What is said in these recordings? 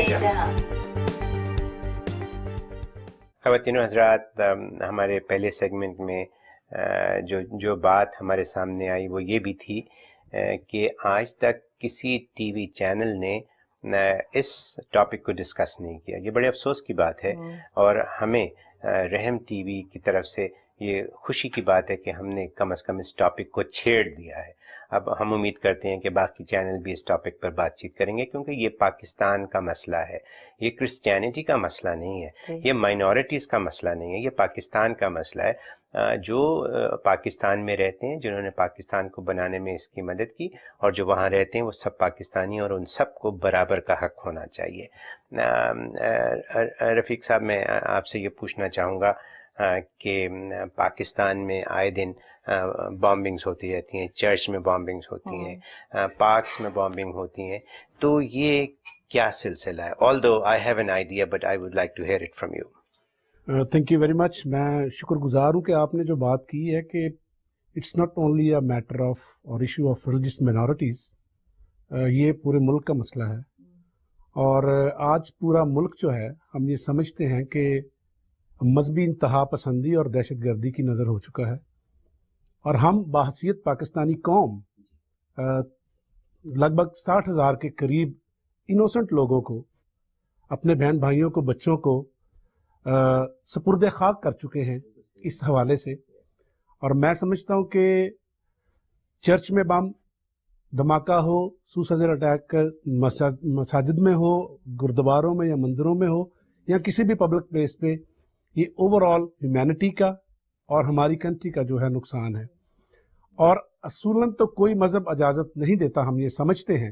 جہاں۔ خواتین و حضرات، ہمارے پہلے سیگمنٹ میں جو بات ہمارے سامنے آئی وہ یہ بھی تھی کہ آج تک کسی ٹی وی چینل نے اس ٹاپک کو ڈسکس نہیں کیا۔ یہ بڑے افسوس کی بات ہے، اور ہمیں رحم ٹی وی کی طرف سے یہ خوشی کی بات ہے کہ ہم نے کم از کم اس ٹاپک کو چھیڑ دیا ہے۔ اب ہم امید کرتے ہیں کہ باقی چینل بھی اس ٹاپک پر بات چیت کریں گے، کیونکہ یہ پاکستان کا مسئلہ ہے، یہ کرسچینٹی کا مسئلہ نہیں ہے، یہ مائنورٹیز کا مسئلہ نہیں ہے، یہ پاکستان کا مسئلہ ہے۔ جو پاکستان میں رہتے ہیں، جنہوں نے پاکستان کو بنانے میں اس کی مدد کی، اور جو وہاں رہتے ہیں وہ سب پاکستانی، اور ان سب کو برابر کا حق ہونا چاہیے۔ رفیق صاحب، میں آپ سے یہ پوچھنا چاہوں گا کہ پاکستان میں آئے دن بامبنگز ہوتی رہتی ہیں، چرچ میں بامبنگز ہوتی ہیں، پارکس میں بامبنگ ہوتی ہیں، تو یہ کیا سلسلہ ہے؟ although I have an idea but I would like to hear it from you. Thank you very much. میں شکر گزار ہوں کہ آپ نے جو بات کی ہے کہ it's not only a matter of اور ایشو آف ریلیجیس مائنورٹیز، یہ پورے ملک کا مسئلہ ہے، اور آج پورا ملک جو ہے ہم یہ سمجھتے ہیں کہ مذہبی انتہا پسندی اور دہشت گردی کی نظر ہو چکا ہے، اور ہم بحیثیت پاکستانی قوم لگ بھگ 60,000 کے قریب انوسنٹ لوگوں کو، اپنے بہن بھائیوں کو، بچوں کو سپرد خاک کر چکے ہیں اس حوالے سے۔ اور میں سمجھتا ہوں کہ چرچ میں بم دھماکہ ہو، سوسائڈل اٹیک مساجد میں ہو، گردواروں میں یا مندروں میں ہو، یا کسی بھی پبلک پلیس پہ، یہ اوور آل ہیومینٹی کا اور ہماری کنٹری کا جو ہے نقصان ہے۔ اور اصولاً تو کوئی مذہب اجازت نہیں دیتا، ہم یہ سمجھتے ہیں،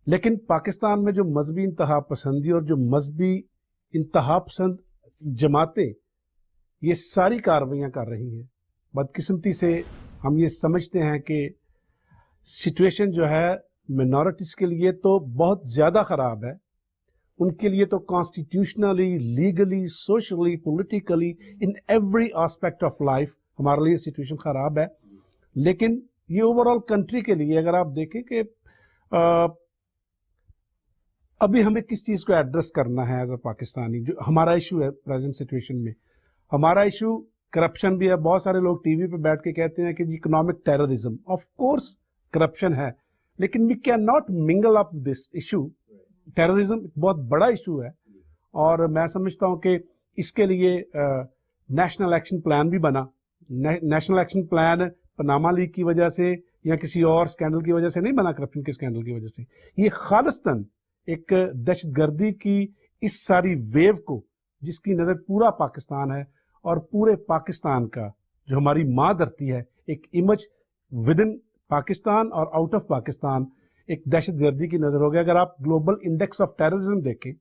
لیکن پاکستان میں جو مذہبی انتہا پسندی اور جو مذہبی انتہا پسند جماعتیں یہ ساری کارروائیاں کر رہی ہیں، بدقسمتی سے ہم یہ سمجھتے ہیں کہ سچویشن جو ہے مائنورٹیز کے لیے تو بہت زیادہ خراب ہے، ان کے لیے تو constitutionally, legally, socially, politically, in every aspect of life ہمارے لیے سچویشن خراب ہے۔ لیکن یہ اوور آل کنٹری کے لیے اگر آپ دیکھیں کہ ابھی ہمیں کس چیز کو ایڈریس کرنا ہے ایز اے پاکستانی، جو ہمارا ایشو ہے پریزنٹ سچویشن میں، ہمارا ایشو کرپشن بھی ہے۔ بہت سارے لوگ ٹی وی پہ بیٹھ کے کہتے ہیں کہ جی economic terrorism, of course corruption ہے، لیکن وی کین ناٹ منگل اپ دس ایشو۔ ٹیررزم ایک بہت بڑا ایشو ہے، اور میں سمجھتا ہوں کہ اس کے لیے نیشنل ایکشن پلان بھی بنا۔ National action plan Panama leak کی وجہ سے یا کسی اور اسکینڈل کی وجہ سے نہیں بنا، کرپشن کے اسکینڈل کی وجہ سے، یہ خالصتاً ایک دہشت گردی کی اس ساری ویو کو، جس کی نظر پورا پاکستان ہے، اور پورے پاکستان کا جو ہماری ماں دھرتی ہے، ایک امیج ود ان پاکستان اور آؤٹ آف پاکستان ایک دہشت گردی کی نظر ہو گیا۔ اگر آپ گلوبل انڈیکس آف ٹیررزم دیکھیں،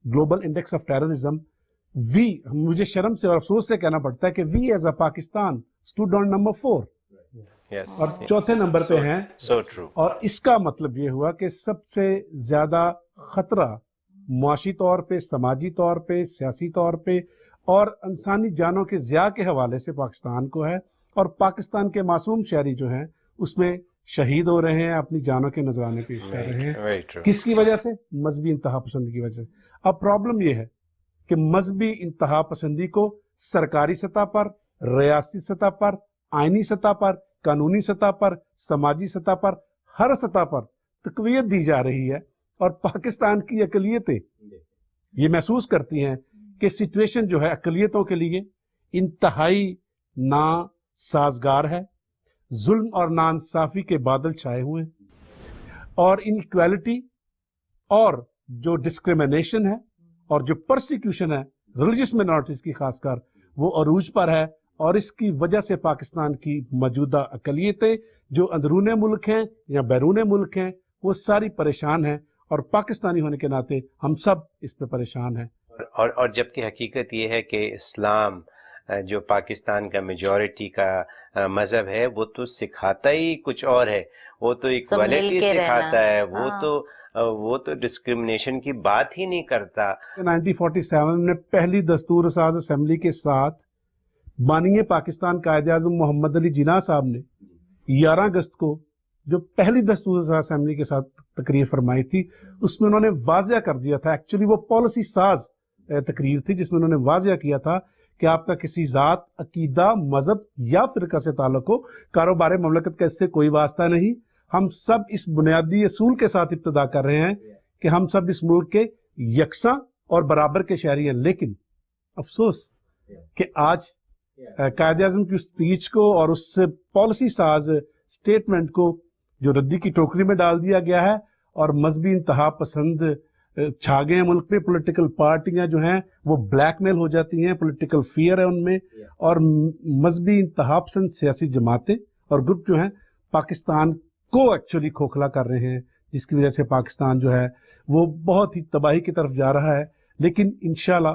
گلوبل انڈیکس آف ٹیررزم، مجھے شرم سے اور افسوس سے کہنا پڑتا ہے کہ we as a Pakistan stood on number 4 اور چوتھے نمبر پہ ہیں۔ اور اس کا مطلب یہ ہوا کہ سب سے زیادہ خطرہ معاشی طور پہ، سماجی طور پہ، سیاسی طور پہ اور انسانی جانوں کے ضیاع کے حوالے سے پاکستان کو ہے، اور پاکستان کے معصوم شہری جو ہیں اس میں شہید ہو رہے ہیں، اپنی جانوں کے نذرانے پیش کر رہے ہیں۔ کس کی وجہ سے؟ مذہبی انتہا پسندی کی وجہ سے۔ اب پرابلم یہ ہے کہ مذہبی انتہا پسندی کو سرکاری سطح پر، ریاستی سطح پر، آئینی سطح پر، قانونی سطح پر، سماجی سطح پر، ہر سطح پر تقویت دی جا رہی ہے، اور پاکستان کی اقلیتیں یہ محسوس کرتی ہیں کہ سچویشن جو ہے اقلیتوں کے لیے انتہائی ناسازگار ہے، ظلم اور ناانصافی کے بادل چھائے ہوئے ہیں، اور انیکویلٹی اور جو ڈسکریمنیشن ہے اور جو پرسیکیوشن ہے ریلیجیس مائنورٹیز کی خاص کر، وہ عروج پر ہے۔ اور اس کی وجہ سے پاکستان کی موجودہ اقلیتیں جو اندرون ملک ہیں یا بیرون ملک ہیں، وہ ساری پریشان ہیں، اور پاکستانی ہونے کے ناطے ہم سب اس پہ پریشان ہیں۔ اور جبکہ حقیقت یہ ہے کہ اسلام جو پاکستان کا میجورٹی کا مذہب ہے، وہ تو سکھاتا ہی کچھ اور ہے، وہ تو ایکوالٹی سکھاتا ہے، وہ تو ڈسکرمنیشن کی بات ہی نہیں کرتا۔ 1947 میں پہلی دستور ساز اسمبلی کے ساتھ بانی پاکستان قائد اعظم محمد علی جناح صاحب نے 11 اگست کو جو پہلی دستور اسمبلی کے ساتھ تقریر فرمائی تھی اس میں انہوں نے واضح کر دیا تھا، ایکچولی وہ پالیسی ساز تقریر تھی جس میں انہوں نے واضح کیا تھا کہ آپ کا کسی ذات، عقیدہ، مذہب یا فرقہ سے تعلق ہو، کاروبار مملکت کا اس سے کوئی واسطہ نہیں. ہم سب اس بنیادی اصول کے ساتھ ابتدا کر رہے ہیں کہ ہم سب اس ملک کے یکساں اور برابر کے شہری ہیں. لیکن افسوس کہ آج قائد اعظم کی اسپیچ کو اور اس سے پالیسی ساز اسٹیٹمنٹ کو جو ردی کی ٹوکری میں ڈال دیا گیا ہے اور مذہبی انتہا پسند چھا گئے ہیں ملک پہ. پولیٹیکل پارٹیاں جو ہیں وہ بلیک میل ہو جاتی ہیں، پولیٹیکل فیئر ہے ان میں، اور مذہبی انتہا پسند سیاسی جماعتیں اور گروپ جو ہیں پاکستان کو ایکچولی کھوکھلا کر رہے ہیں، جس کی وجہ سے پاکستان جو ہے وہ بہت ہی تباہی کی طرف جا رہا ہے. لیکن انشاءاللہ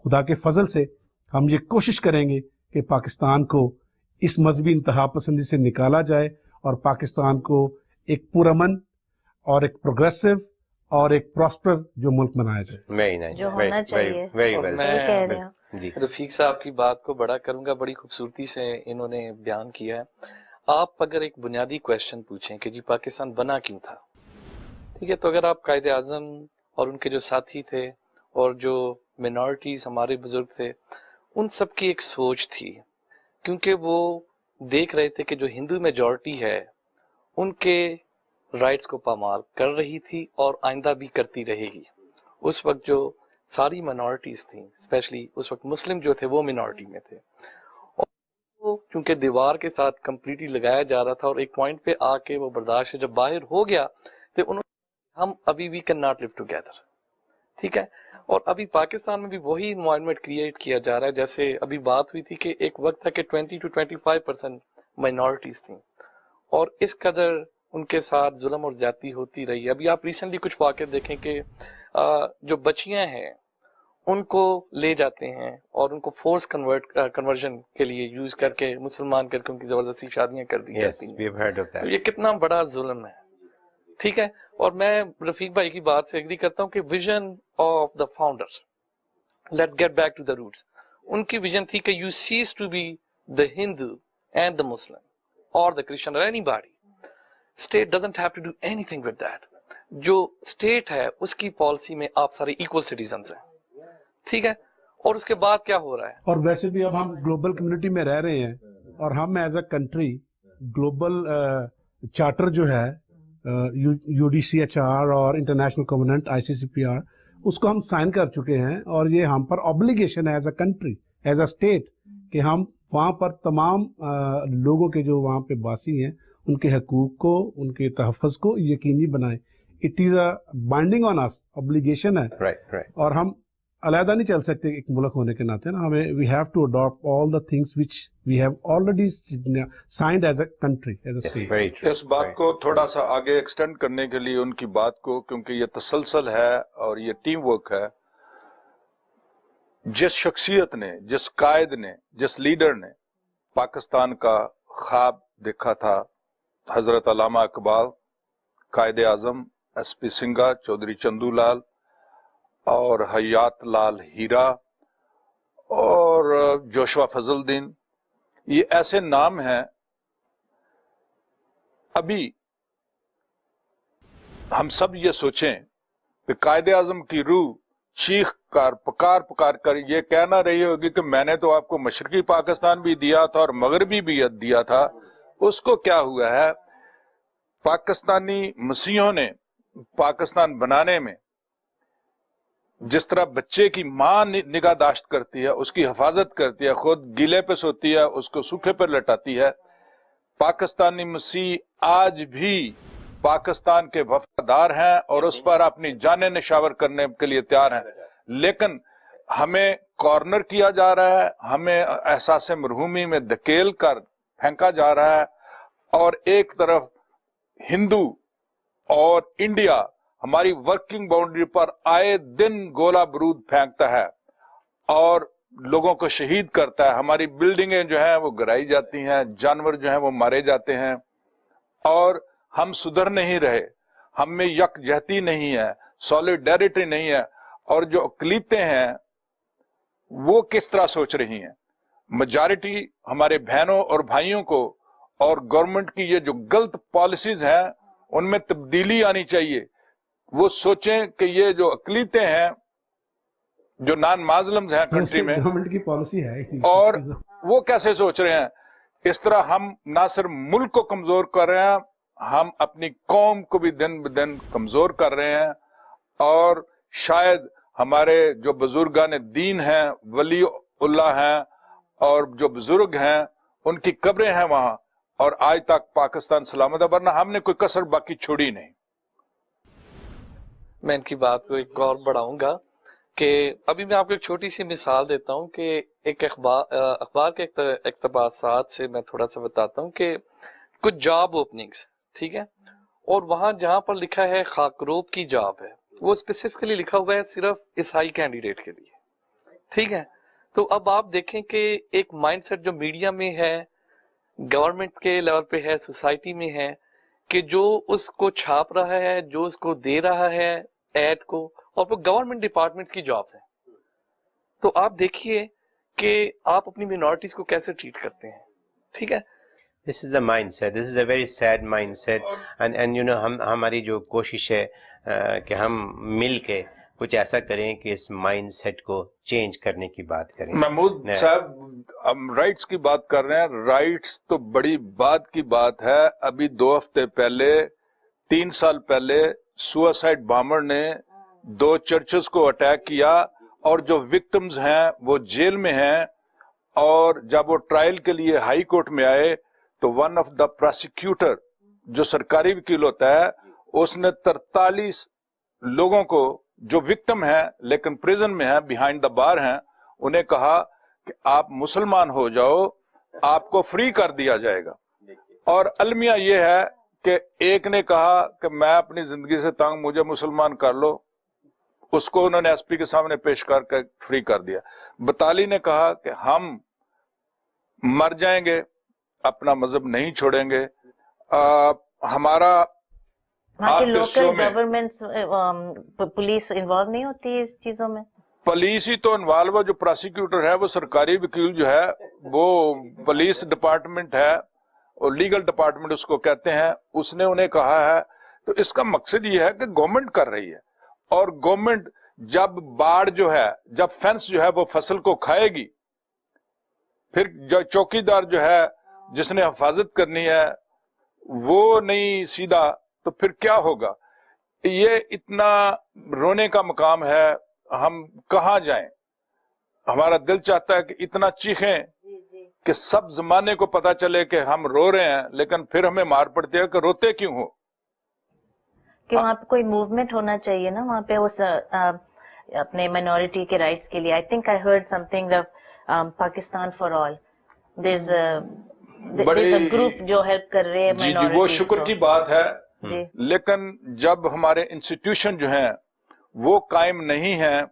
خدا کے فضل سے ہم یہ کوشش کریں گے کہ پاکستان کو اس مذہبی انتہا پسندی سے نکالا جائے اور پاکستان کو ایک پرامن اور ایک پروگریسو اور ایک پراسپر جو ملک بنایا جائے، جو ہونا چاہیے. جی رفیق صاحب کی بات کو بڑا کروں گا، بڑی خوبصورتی سے انہوں نے بیان کیا ہے. آپ اگر ایک بنیادی کویشچن پوچھیں کہ جی پاکستان بنا کیوں تھا، ٹھیک ہے، تو اگر آپ قائد اعظم اور ان کے جو ساتھی تھے اور جو مینارٹیز ہمارے بزرگ تھے، ان سب کی ایک سوچ تھی، کیونکہ وہ دیکھ رہے تھے کہ جو ہندو میجورٹی ہے ان کے رائٹس کو پامال کر رہی تھی اور آئندہ بھی کرتی رہے گی. اس وقت جو ساری مینارٹیز تھیں، اسپیشلی اس وقت مسلم جو تھے وہ مینارٹی میں تھے، اور وہ چونکہ دیوار کے ساتھ کمپلیٹلی لگایا جا رہا تھا اور ایک پوائنٹ پہ آ کے وہ برداشت سے جب باہر ہو گیا تو انہوں نے ہم ابھی we can not live together, ٹھیک ہے. اور ابھی پاکستان میں بھی وہی انوائرمنٹ کریٹ کیا جا رہا ہے. جیسے ابھی بات ہوئی تھی کہ ایک وقت تھا کہ 20 to 25% مائنورٹیز تھیں اور اس قدر ان کے ساتھ ظلم اور زیادتی ہوتی رہی. ابھی آپ ریسنٹلی کچھ واقع دیکھیں کہ جو بچیاں ہیں ان کو لے جاتے ہیں اور ان کو فورس کنورژن کے لیے یوز کر کے مسلمان کر کے ان کی زبردستی شادیاں کر دی جاتی ہیں. یہ کتنا بڑا ظلم ہے، ٹھیک ہے. اور میں رفیق بھائی کی بات سے ایگری کرتا ہوں کہ vision of the founder, let's get back to the roots, ان کی ویژن تھی کہ you says to be the Hindu and the Muslim اور دا کرسچن اور anybody. State doesn't have to do anything with that. جو state ہے اس کی پالیسی میں آپ سارے ایکول سٹیزنز ہیں، ٹھیک ہے. اور اس کے بعد کیا ہو رہا ہے؟ اور ویسے بھی اب ہم گلوبل کمیونٹی میں رہ رہے ہیں اور ہم as a country global charter جو ہے U D C H R اور انٹرنیشنل کووننٹ ICCPR اس کو ہم سائن کر چکے ہیں، اور یہ ہم پر اوبلیگیشن ہے as a country, as a state, کہ ہم وہاں پر تمام لوگوں کے جو وہاں پہ باسی ہیں ان کے حقوق کو، ان کے تحفظ کو یقینی بنائیں. It is a binding on us, obligation ہے، اور ہم علیحدہ نہیں چل سکتے ایک ملک ہونے کے ناطے نا. ہمیں we have to adapt all the things which we have already signed as a country, as a state. اس بات کو تھوڑا سا آگے ایکسٹینڈ کرنے کے لیے ان کی بات کو، کیونکہ یہ تسلسل ہے اور یہ ٹیم ورک ہے. جس شخصیت نے، جس قائد نے، جس لیڈر نے پاکستان کا خواب دیکھا تھا، حضرت علامہ اقبال، قائد اعظم SP سنگھا، چودھری چندو لال اور حیات لال ہیرا اور جوشوا فضل الدین، یہ ایسے نام ہیں. ابھی ہم سب یہ سوچیں کہ قائد اعظم کی روح چیخ کر پکار کر یہ کہنا رہی ہوگی کہ میں نے تو آپ کو مشرقی پاکستان بھی دیا تھا اور مغربی بھی دیا تھا. اس کو کیا ہوا ہے؟ پاکستانی مسیحوں نے پاکستان بنانے میں جس طرح بچے کی ماں نگہداشت کرتی ہے، اس کی حفاظت کرتی ہے، خود گیلے پہ سوتی ہے، اس کو سوکھے پر لٹاتی ہے، پاکستانی مسیح آج بھی پاکستان کے وفادار ہیں اور اس پر اپنی جانیں نشاور کرنے کے لیے تیار ہیں. لیکن ہمیں کارنر کیا جا رہا ہے، ہمیں احساس مرحومی میں دھکیل کر پھینکا جا رہا ہے، اور ایک طرف ہندو اور انڈیا ہماری ورکنگ باؤنڈری پر آئے دن گولہ بارود پھینکتا ہے اور لوگوں کو شہید کرتا ہے. ہماری بلڈنگیں جو ہیں وہ گرائی جاتی ہیں، جانور جو ہیں وہ مارے جاتے ہیں، اور ہم سدھر نہیں رہے. ہم میں یکجہتی نہیں ہے، سولیڈیرٹی نہیں ہے. اور جو اقلیتیں ہیں وہ کس طرح سوچ رہی ہیں؟ میجارٹی ہمارے بہنوں اور بھائیوں کو اور گورنمنٹ کی یہ جو غلط پالیسیز ہیں ان میں تبدیلی آنی چاہیے. وہ سوچیں کہ یہ جو اقلیتیں ہیں جو نان مازلمز ہیں کنٹری میں, گورنمنٹ کی پالیسی ہے اور وہ کیسے سوچ رہے ہیں. اس طرح ہم نہ صرف ملک کو کمزور کر رہے ہیں, ہم اپنی قوم کو بھی دن بدن کمزور کر رہے ہیں. اور شاید ہمارے جو بزرگان دین ہیں, ولی اللہ ہیں اور جو بزرگ ہیں, ان کی قبریں ہیں وہاں, اور آج تک پاکستان سلامت ہے, ورنہ ہم نے کوئی کسر باقی چھوڑی نہیں. میں ان کی بات کو ایک اور بڑھاؤں گا کہ ابھی میں آپ کو ایک چھوٹی سی مثال دیتا ہوں کہ ایک اخبار کے اقتباسات سے میں تھوڑا سا بتاتا ہوں کہ کچھ جاب اوپننگز, ٹھیک ہے, اور وہاں جہاں پر لکھا ہے خاکروب کی جاب ہے, وہ اسپیسیفکلی لکھا ہوا ہے صرف عیسائی کینڈیڈیٹ کے لیے, ٹھیک ہے. تو اب آپ دیکھیں کہ ایک مائنڈ سیٹ جو میڈیا میں ہے, گورنمنٹ کے لیول پہ ہے, سوسائٹی میں ہے, کہ جو اس کو چھاپ رہا ہے, جو اس کو دے رہا ہے ایڈ کو, اور وہ گورنمنٹ ڈپارٹمنٹ کی جابز ہیں. تو آپ دیکھیے کہ آپ اپنی مینورٹیز کو کیسے ٹریٹ کرتے ہیں, ٹھیک ہے. This is a mindset. This is a very sad mindset. And you know, ہماری جو کوشش ہے کہ ہم مل کے کچھ ایسا کریں کہ اس مائنڈ سیٹ کو چینج کرنے کی بات کریں. محمود صاحب, ہم رائٹس کی بات کر رہے ہیں. رائٹس تو بڑی بات کی بات ہے. ابھی 2 ہفتے پہلے, 3 سال پہلے سوسائڈ بامر نے 2 چرچز کو اٹیک کیا, اور جو وکٹمز ہیں وہ جیل میں ہیں. اور جب وہ ٹرائل کے لیے ہائی کورٹ میں آئے تو ون آف دا پروسیکیوٹر جو سرکاری وکیل ہوتا ہے, اس نے 43 لوگوں کو جو وکٹم ہیں لیکن پریزن میں ہیں, بیہائنڈ دا بار ہیں, انہیں کہا کہ آپ مسلمان ہو جاؤ, آپ کو فری کر دیا جائے گا. اور المیہ یہ ہے کہ ایک نے کہا کہ میں اپنی زندگی سے تنگ, مجھے مسلمان کر لو, اس کو انہوں نے ایس پی کے سامنے پیش کر کے فری کر دیا. بطالی نے کہا کہ ہم مر جائیں گے, اپنا مذہب نہیں چھوڑیں گے. ہمارا لوکل گورنمنٹس پولیس انوالو نہیں ہوتی اس چیزوں میں؟ پولیس ہی تو انوالو ہے. جو پروسیکیوٹر ہے وہ سرکاری وکیل جو ہے وہ پولیس ڈپارٹمنٹ ہے, اور لیگل ڈپارٹمنٹ اس کو کہتے ہیں. اس نے انہیں کہا ہے. تو اس کا مقصد یہ ہے کہ گورنمنٹ کر رہی ہے, اور گورنمنٹ جب باڑ جو ہے, جب فینس جو ہے وہ فصل کو کھائے گی, پھر جو چوکیدار جو ہے جس نے حفاظت کرنی ہے وہ نہیں سیدھا, تو پھر کیا ہوگا؟ یہ اتنا رونے کا مقام ہے. ہم کہاں جائیں؟ ہمارا دل چاہتا ہے کہ اتنا چیخیں کہ سب زمانے کو پتا چلے کہ ہم رو رہے ہیں, لیکن پھر ہمیں مار پڑتی ہے کہ روتے کیوں ہو. کہ وہاں پہ کوئی موومنٹ ہونا چاہیے نا وہاں پہ اس اپنے مائنورٹی کے رائٹس کے لیے. I think I heard some thing of Pakistan for all. There is a group جو ہیلپ کر رہے ہیں. جی جی, وہ شکر کی بات ہے. جی, لیکن جب ہمارے انسٹیٹیوشن جو ہیں وہ قائم نہیں ہیں,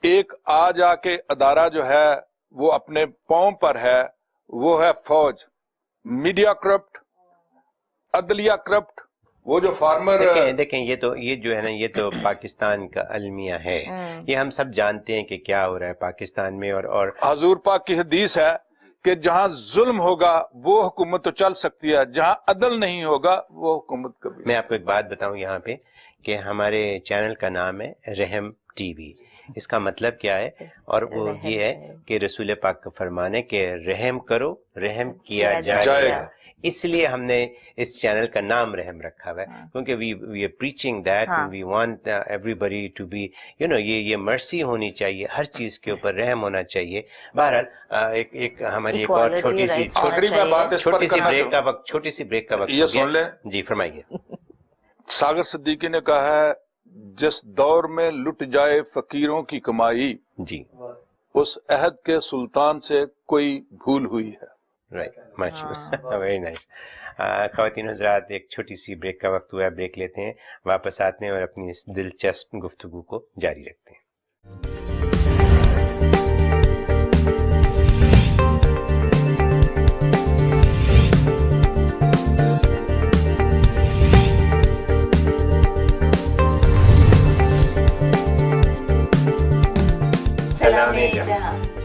ایک آ جا کے ادارہ جو ہے وہ اپنے پاؤں پر ہے, وہ ہے فوج. میڈیا کرپٹ, عدلیہ کرپٹ. وہ جو فارمر دیکھیں یہ جو ہے نا, یہ تو پاکستان کا المیہ ہے. یہ ہم سب جانتے ہیں کہ کیا ہو رہا ہے پاکستان میں. اور حضور پاک کی حدیث ہے کہ جہاں ظلم ہوگا وہ حکومت تو چل سکتی ہے, جہاں عدل نہیں ہوگا وہ حکومت کبھی. میں آپ کو ایک بات بتاؤں یہاں پہ کہ ہمارے چینل کا نام ہے رحم ٹی وی. اس کا مطلب کیا ہے؟ اور وہ یہ ہے کہ رسول پاک کا فرمان ہے کہ رحم کرو رحم کیا جائے گا. اس لیے ہم نے اس چینل کا نام رحم رکھا ہوا ہے, کیونکہ we are preaching that we want everybody to be یہ مرسی ہونی چاہیے, ہر چیز کے اوپر رحم ہونا چاہیے. بہرحال ایک ہماری ایک اور چھوٹی سی بریک کا وقت یہ سن لیں. جی فرمائیے. ساگر صدیقی نے کہا ہے جس دور میں لٹ جائے فقیروں کی کمائی, جی اس عہد کے سلطان سے کوئی بھول ہوئی ہے. رائٹ, ماشاء اللہ, ویری نائس. خواتین حضرات, ایک چھوٹی سی بریک کا وقت ہوا ہے, بریک لیتے ہیں, واپس آتے ہیں اور اپنی اس دلچسپ گفتگو کو جاری رکھتے ہیں. سلام جہاں.